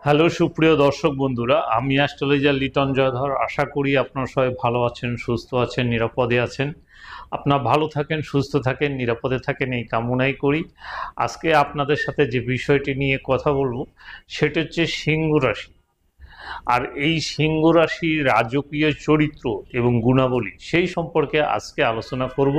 Hello সুপ্রিয় দর্শক বন্ধুরা, আমি অ্যাস্ট্রোলজার লিটন জয়ধর। আশা করি আপনারা সবাই ভালো আছেন, সুস্থ আছেন, নিরাপদে আছেন। আপনারা ভালো থাকেন, সুস্থ থাকেন, নিরাপদে থাকেন, এই কামনাই করি। আজকে আপনাদের সাথে যে বিষয়টি নিয়ে কথা বলবো সেটা হচ্ছে সিংহ রাশি। আর এই সিংহ রাশির রাজকীয় চরিত্র এবং গুণাবলী সেই সম্পর্কে আজকে আলোচনা করব।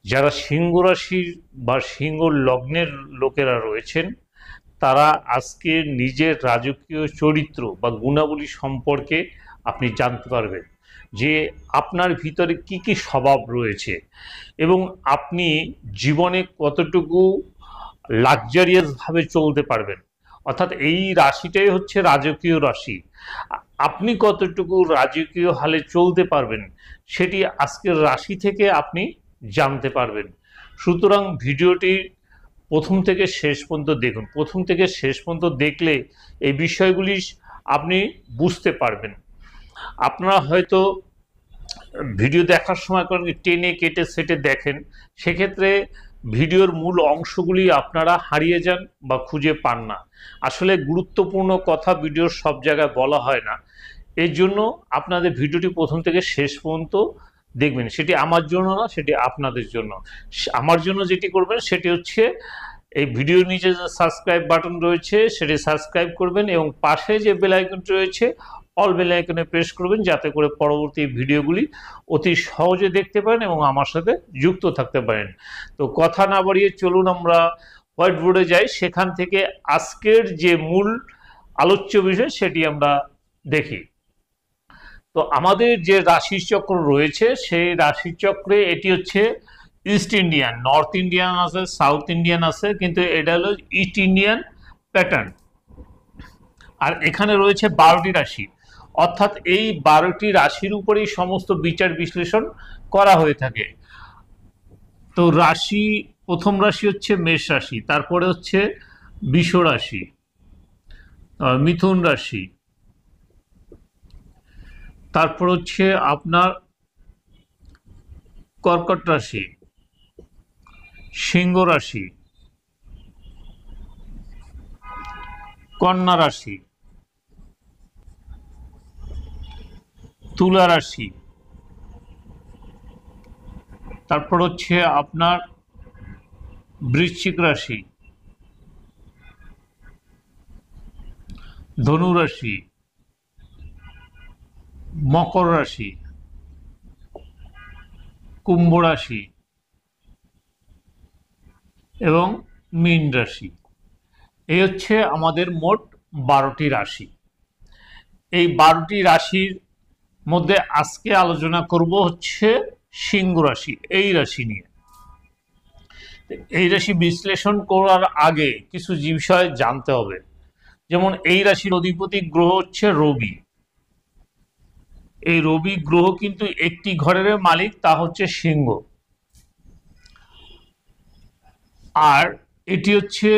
যারা সিংহ রাশির বা সিংহ লগ্নের লোকেরা রয়েছেন তারা আজকে নিজের রাজকীয় চরিত্র বা গুণাবলী সম্পর্কে আপনি জানতে পারবেন যে আপনার ভিতরে কি কি স্বভাব রয়েছে এবং আপনি জীবনে কতটুকু লাক্সারিয়াসভাবে চলতে পারবেন। অর্থাৎ এই রাশিটাই হচ্ছে রাজকীয় রাশি। আপনি কতটুকু রাজকীয় হালে চলতে পারবেন সেটি আজকের রাশি থেকে আপনি জানতে পারবেন। সুতরাং ভিডিওটি প্রথম থেকে শেষ পর্যন্ত দেখুন। প্রথম থেকে শেষ পর্যন্ত দেখলে এই বিষয়গুলি আপনি বুঝতে পারবেন। আপনারা হয়তো ভিডিও দেখার সময় করেন টেনে কেটে সেটে দেখেন, সেক্ষেত্রে ভিডিওর মূল অংশগুলি আপনারা হারিয়ে যান বা খুঁজে পান না। আসলে গুরুত্বপূর্ণ কথা ভিডিওর সব জায়গায় বলা হয় না, এর জন্য আপনাদের ভিডিওটি প্রথম থেকে শেষ পর্যন্ত দেখবেন। সেটি আমার জন্য না, সেটি আপনাদের জন্য। আমার জন্য যেটি করবেন সেটি হচ্ছে এই ভিডিওর নিচে যে সাবস্ক্রাইব বাটন রয়েছে সেটি সাবস্ক্রাইব করবেন এবং পাশে যে বেল আইকনটি রয়েছে অল বেল আইকনে প্রেস করবেন, যাতে করে পরবর্তী ভিডিওগুলি অতি সহজে দেখতে পারেন এবং আমার সাথে যুক্ত থাকতে পারেন। তো কথা না বাড়িয়ে চলুন আমরা হোয়াইট বোর্ডে যাই, সেখান থেকে আজকের যে মূল আলোচ্য বিষয় সেটি আমরা দেখি। তো আমাদের যে রাশিচক্র রয়েছে সেই রাশিচক্রে এটি হচ্ছে ইস্ট ইন্ডিয়ান, নর্থ ইন্ডিয়ান আছে, সাউথ ইন্ডিয়ান আছে, কিন্তু এটা হলো ইস্ট ইন্ডিয়ান প্যাটার্ন। আর এখানে রয়েছে 12টি রাশি, অর্থাৎ এই 12টি রাশির উপরেই সমস্ত বিচার বিশ্লেষণ করা হয়ে থাকে। তো রাশি, প্রথম রাশি হচ্ছে মেষ রাশি, তারপরে হচ্ছে বৃষ রাশি, মিথুন রাশি, তারপর হচ্ছে আপনার কর্কট রাশি, সিংহ রাশি, কন্যা রাশি, তুলা রাশি, তারপর হচ্ছে আপনার বৃশ্চিক রাশি, ধনু রাশি, মকর রাশি, কুম্ভ রাশি এবং মীন রাশি। এই হচ্ছে আমাদের মোট 12টি রাশি। এই 12টি রাশির মধ্যে আজকে আলোচনা করব হচ্ছে সিংহ রাশি, এই রাশি নিয়ে। এই রাশি বিশ্লেষণ করার আগে কিছু বিষয় জানতে হবে। যেমন এই রাশির অধিপতি গ্রহ হচ্ছে রবি। এই রবি গ্রহ কিন্তু একটি ঘরের মালিক, তা হচ্ছে সিংহ। আর এটি হচ্ছে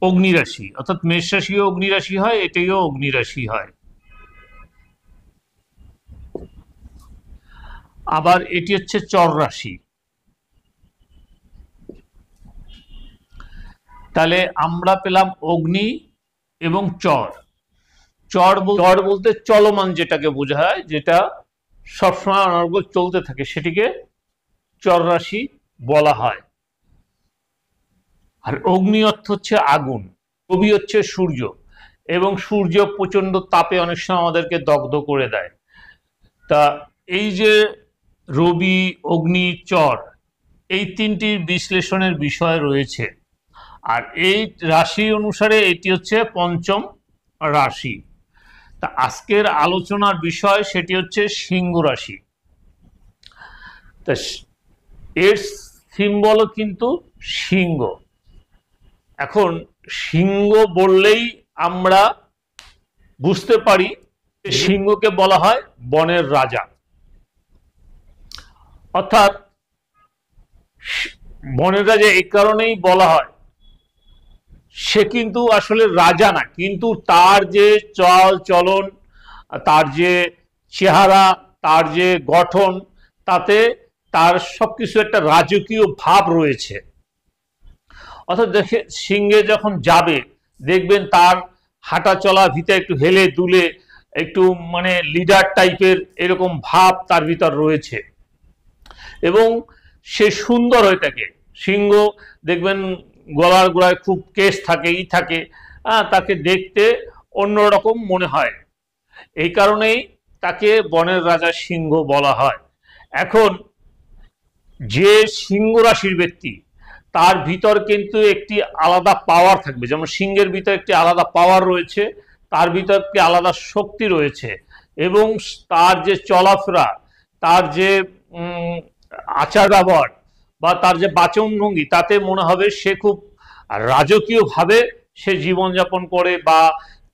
অগ্নিরাশি, অর্থাৎ মেষ রাশিও অগ্নিরাশি হয়, এটিও অগ্নিরাশি হয়। আবার এটি হচ্ছে চর রাশি। তাহলে আমরা পেলাম অগ্নি এবং চর। চর বলতে চলমান যেটাকে বোঝায়, যেটা সবসময় অনর্গল চলতে থাকে, সেটিকে চর রাশি বলা হয়। আর অগ্নি অর্থ হচ্ছে আগুন, রবি হচ্ছে সূর্য, এবং সূর্য প্রচন্ড তাপে অনেক সময় আমাদেরকে দগ্ধ করে দেয়। তা এই যে রবি, অগ্নি, চর, এই তিনটির বিশ্লেষণের বিষয় রয়েছে। আর এই রাশি অনুসারে এটি হচ্ছে পঞ্চম রাশি। তা আজকের আলোচনার বিষয় সেটি হচ্ছে সিংহ রাশি। তা এর সিম্বল কিন্তু সিংহ। এখন সিংহ বললেই আমরা বুঝতে পারি সিংহকে বলা হয় বনের রাজা। অর্থাৎ বনের রাজা এই কারণেই বলা হয়, সে কিন্তু আসলে রাজা না, কিন্তু তার যে চল চলন, তার যে চেহারা, তার যে গঠন, তাতে তার সবকিছু একটা রাজকীয় ভাব রয়েছে। অর্থাৎ দেখে সিংহে যখন যাবে দেখবেন তার হাঁটা চলা ভিতরে একটু হেলে দুলে একটু মানে লিডার টাইপের এরকম ভাব তার ভিতর রয়েছে, এবং সে সুন্দর হয়ে থাকে। সিংহ দেখবেন গলার গোড়ায় খুব কেশ থাকে, থাকে, তাকে দেখতে অন্যরকম মনে হয়। এই কারণেই তাকে বনের রাজা সিংহ বলা হয়। এখন যে সিংহ রাশির ব্যক্তি, তার ভিতর কিন্তু একটি আলাদা পাওয়ার থাকবে। যেমন সিংহের ভিতর একটি আলাদা পাওয়ার রয়েছে, তার ভিতর একটি আলাদা শক্তি রয়েছে, এবং তার যে চলাফেরা, তার যে আচার ব্যবহার বা তার যে বাচনভঙ্গি, তাতে মনে হবে সে খুব রাজকীয়ভাবে সে জীবনযাপন করে, বা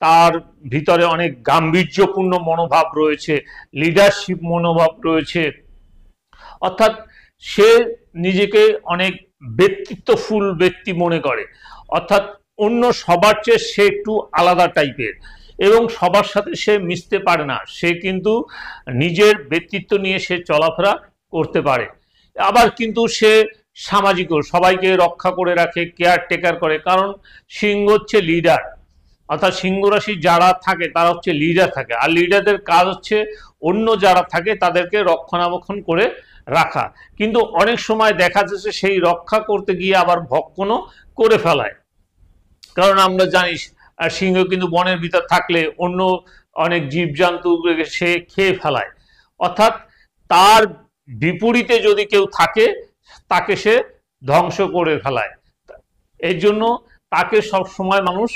তার ভিতরে অনেক গাম্ভীর্যপূর্ণ মনোভাব রয়েছে, লিডারশিপ মনোভাব রয়েছে। অর্থাৎ সে নিজেকে অনেক ব্যক্তিত্বফুল ব্যক্তি মনে করে, অর্থাৎ অন্য সবার চেয়ে সে একটু আলাদা টাইপের, এবং সবার সাথে সে মিশতে পারে না। সে কিন্তু নিজের ব্যক্তিত্ব নিয়ে সে চলাফেরা করতে পারে। আবার কিন্তু সে সামাজিকও, সবাইকে রক্ষা করে রাখে, কেয়ার টেকার করে, কারণ সিংহ হচ্ছে লিডার। অর্থাৎ সিংহ রাশি যারা থাকে তারা হচ্ছে লিডার থাকে, আর লিডারদের কাজ হচ্ছে অন্য যারা থাকে তাদেরকে রক্ষণাবেক্ষণ করে রাখা। কিন্তু অনেক সময় দেখা যাচ্ছে সেই রক্ষা করতে গিয়ে আবার ভক্ষণও করে ফেলায়, কারণ আমরা জানি সিংহ কিন্তু বনের ভিতর থাকলে অন্য অনেক জীবজন্তু সে খেয়ে ফেলায়। অর্থাৎ তার বিপরীতে যদি কেউ থাকে তাকে সে ধ্বংস করে ফেলায়। এই জন্য তাকে সব সময় মানুষ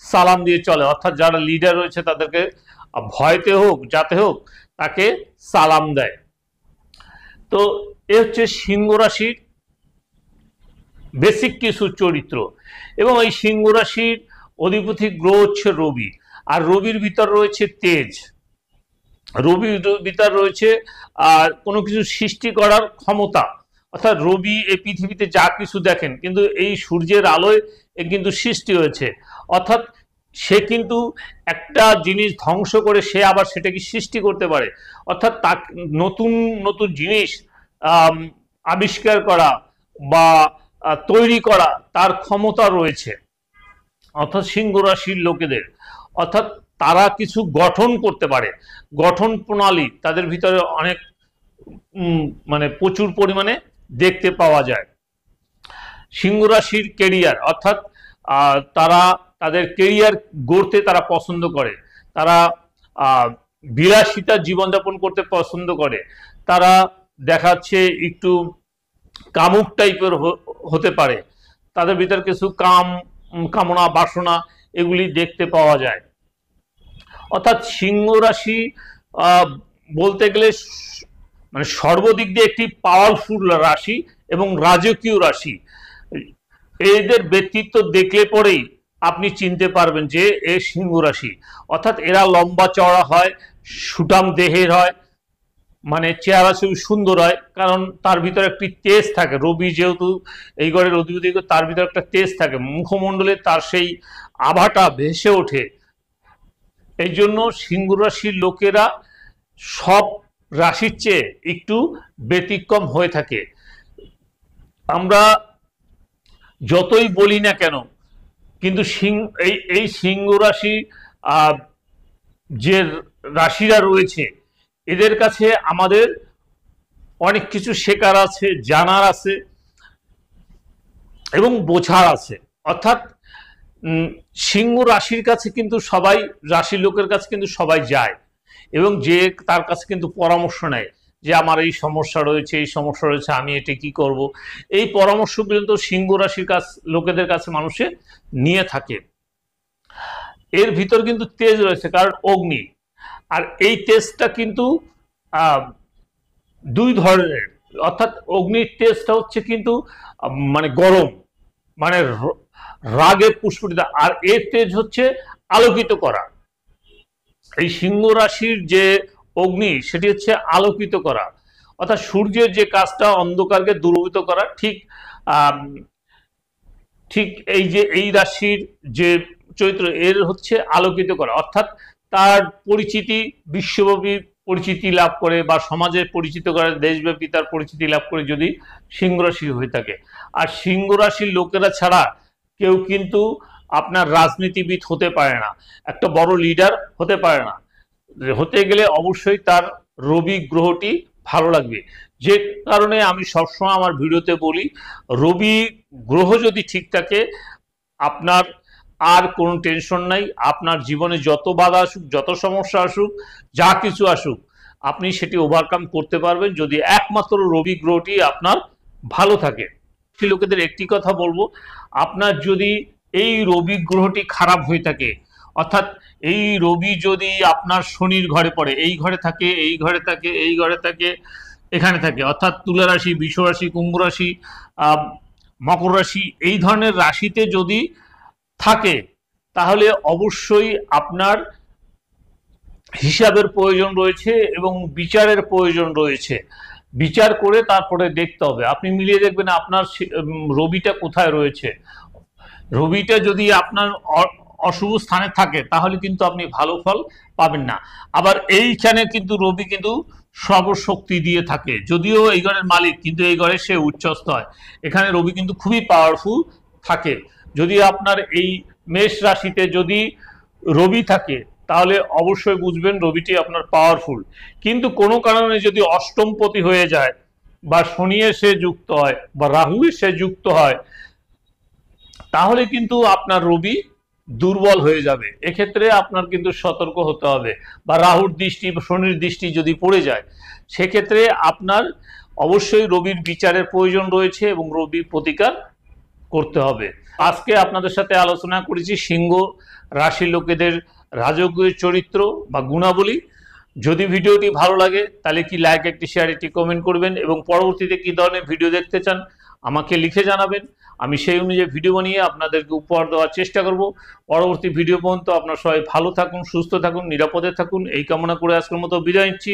সালাম দিয়ে চলে, অর্থাৎ যারা লিডার রয়েছে তাদেরকে ভয়তে হোক যাতে হোক তাকে সালাম দেয়। তো এ হচ্ছে সিংহ রাশির বেসিক কিছু চরিত্র। এবং এই সিংহ রাশির অধিপতি গ্রহ হচ্ছে রবি, আর রবির ভিতর রয়েছে তেজ, রবির ভিতর রয়েছে আর কোনো কিছু সৃষ্টি করার ক্ষমতা। অর্থাৎ রবি এই পৃথিবীতে যা কিছু দেখেন কিন্তু এই সূর্যের আলোয় কিন্তু সৃষ্টি হয়েছে। অর্থাৎ সে কিন্তু একটা জিনিস ধ্বংস করে সে আবার সেটাকে সৃষ্টি করতে পারে। অর্থাৎ নতুন নতুন জিনিস আবিষ্কার করা বা তৈরি করা তার ক্ষমতা রয়েছে। অর্থাৎ সিংহ রাশির লোকেদের, অর্থাৎ তারা কিছু গঠন করতে পারে, গঠন প্রণালী তাদের ভিতরে অনেক মানে প্রচুর পরিমাণে দেখতে পাওয়া যায়। সিংহ রাশির কেরিয়ার, অর্থাৎ তারা তাদের কেরিয়ার গড়তে তারা পছন্দ করে, তারা বিলাসিতা জীবনযাপন করতে পছন্দ করে, তারা দেখাচ্ছে একটু কামুক টাইপের হতে পারে, তাদের ভিতর কিছু কামনা বাসনা এগুলি দেখতে পাওয়া যায়। অর্থাৎ সিংহ রাশি বলতে গেলে মানে সর্বদিক দিয়ে একটি পাওয়ারফুল রাশি এবং রাজকীয় রাশি। এদের ব্যক্তিত্ব দেখলে পরেই আপনি চিনতে পারবেন যে এ সিংহ রাশি। অর্থাৎ এরা লম্বা চওড়া হয়, সুঠাম দেহের হয়, মানে চেহারা খুবই সুন্দর হয়, কারণ তার ভিতরে একটি তেজ থাকে। রবি যেহেতু এই ঘরের অধিপতি, তার ভিতরে একটা তেজ থাকে, মুখমণ্ডলে তার সেই আভাটা ভেসে ওঠে। এই জন্য সিংহ রাশির লোকেরা সব রাশির চেয়ে একটু ব্যতিক্রম হয়ে থাকে। আমরা যতই বলি না কেন কিন্তু এই সিংহ রাশি যে রাশিরা রয়েছে এদের কাছে আমাদের অনেক কিছু শেখার আছে, জানার আছে এবং বোঝার আছে। অর্থাৎ সিংহ রাশির কাছে কিন্তু সবাই, রাশির লোকের কাছে কিন্তু সবাই যায় এবং যে তার কাছে কিন্তু পরামর্শ নেয় যে আমার এই সমস্যা রয়েছে, এই সমস্যা রয়েছে, আমি এটা কি করব। এই পরামর্শ পর্যন্ত সিংহ রাশির লোকেদের কাছে মানুষে নিয়ে থাকে। এর ভিতর কিন্তু তেজ রয়েছে, কারণ অগ্নি, আর এই তেজটা কিন্তু দুই ধরনের। অর্থাৎ অগ্নির তেজটা হচ্ছে কিন্তু মানে গরম, মানে রাগে পুষ্পিত, আর এর তেজ হচ্ছে আলোকিত করা। এই সিংহ রাশির যে অগ্নি সেটি হচ্ছে আলোকিত করা, অর্থাৎ সূর্যের যে কাজটা অন্ধকারকে দূরীভূত করা, ঠিক এই যে এই রাশির যে চরিত্র এর হচ্ছে আলোকিত করা। অর্থাৎ তার পরিচিতি বিশ্বব্যাপী পরিচিতি লাভ করে বা সমাজে পরিচিত করে, দেশব্যাপী তার পরিচিতি লাভ করে যদি সিংহ রাশি হয়ে থাকে। আর সিংহ রাশির লোকেরা ছাড়া কেউ কিন্তু আপনার রাজনীতিবিদ হতে পারে না, একটা বড় লিডার হতে পারে না। হতে গেলে অবশ্যই তার রবি গ্রহটি ভালো লাগবে। যে কারণে আমি সবসময় আমার ভিডিওতে বলি, রবি গ্রহ যদি ঠিক থাকে আপনার আর কোনো টেনশন নাই। আপনার জীবনে যত বাধা আসুক, যত সমস্যা আসুক, যা কিছু আসুক, আপনি সেটি ওভারকাম করতে পারবেন যদি একমাত্র রবি গ্রহটি আপনার ভালো থাকে। সেই লোকেদের একটি কথা বলবো, আপনার যদি এই রবি গ্রহটি খারাপ হয়ে থাকে, অর্থাৎ এই রবি যদি আপনার শনির ঘরে পড়ে, এই ঘরে থাকে, এই ঘরে থাকে, এই ঘরে থাকে, এখানে থাকে, অর্থাৎ তুলা রাশি, বৃষ রাশি, কুম্ভ রাশি, মকর রাশি, এই ধরনের রাশিতে যদি থাকে, তাহলে অবশ্যই আপনার হিসাবের প্রয়োজন রয়েছে এবং বিচারের প্রয়োজন রয়েছে। বিচার করে তারপরে দেখতে হবে। আপনি মিলিয়ে দেখবেন আপনার রবিটা কোথায় রয়েছে। রবিটা যদি আপনার অশুভ স্থানে থাকে তাহলে কিন্তু আপনি ভালো ফল পাবেন না। আবার এইখানে কিন্তু রবি কিন্তু সর্বশক্তি দিয়ে থাকে, যদিও এই ঘরের মালিক, কিন্তু এই ঘরে সে উচ্চস্থ হয়। এখানে রবি কিন্তু খুবই পাওয়ারফুল থাকে। যদি আপনার এই মেষ রাশিতে যদি রবি থাকে তাহলে অবশ্যই বুঝবেন রবিটি আপনার পাওয়ারফুল। কিন্তু কোনো কারণে যদি অষ্টমপতি হয়ে যায় বা শনি এসে যুক্ত হয় বা রাহু এসে যুক্ত হয়, তাহলে কিন্তু আপনার রবি দুর্বল হয়ে যাবে। এক্ষেত্রে আপনার কিন্তু সতর্ক হতে হবে। বা রাহুর দৃষ্টি বা শনির দৃষ্টি যদি পড়ে যায়, সেক্ষেত্রে আপনার অবশ্যই রবির বিচারের প্রয়োজন রয়েছে এবং রবির প্রতিকার করতে হবে। আজকে আপনাদের সাথে আলোচনা করেছি সিংহ রাশির লোকেদের রাজকীয় চরিত্র বা গুণাবলী। যদি ভিডিওটি ভালো লাগে তাহলে কি লাইক, একটি শেয়ার, একটি কমেন্ট করবেন এবং পরবর্তীতে কি ধরনের ভিডিও দেখতে চান আমাকে লিখে জানাবেন। আমি সেই অনুযায়ী ভিডিও বানিয়ে আপনাদেরকে উপহার দেওয়ার চেষ্টা করব। পরবর্তী ভিডিও পর্যন্ত আপনারা সবাই ভালো থাকুন, সুস্থ থাকুন, নিরাপদে থাকুন, এই কামনা করে আজকের মতো বিদায় নিচ্ছি।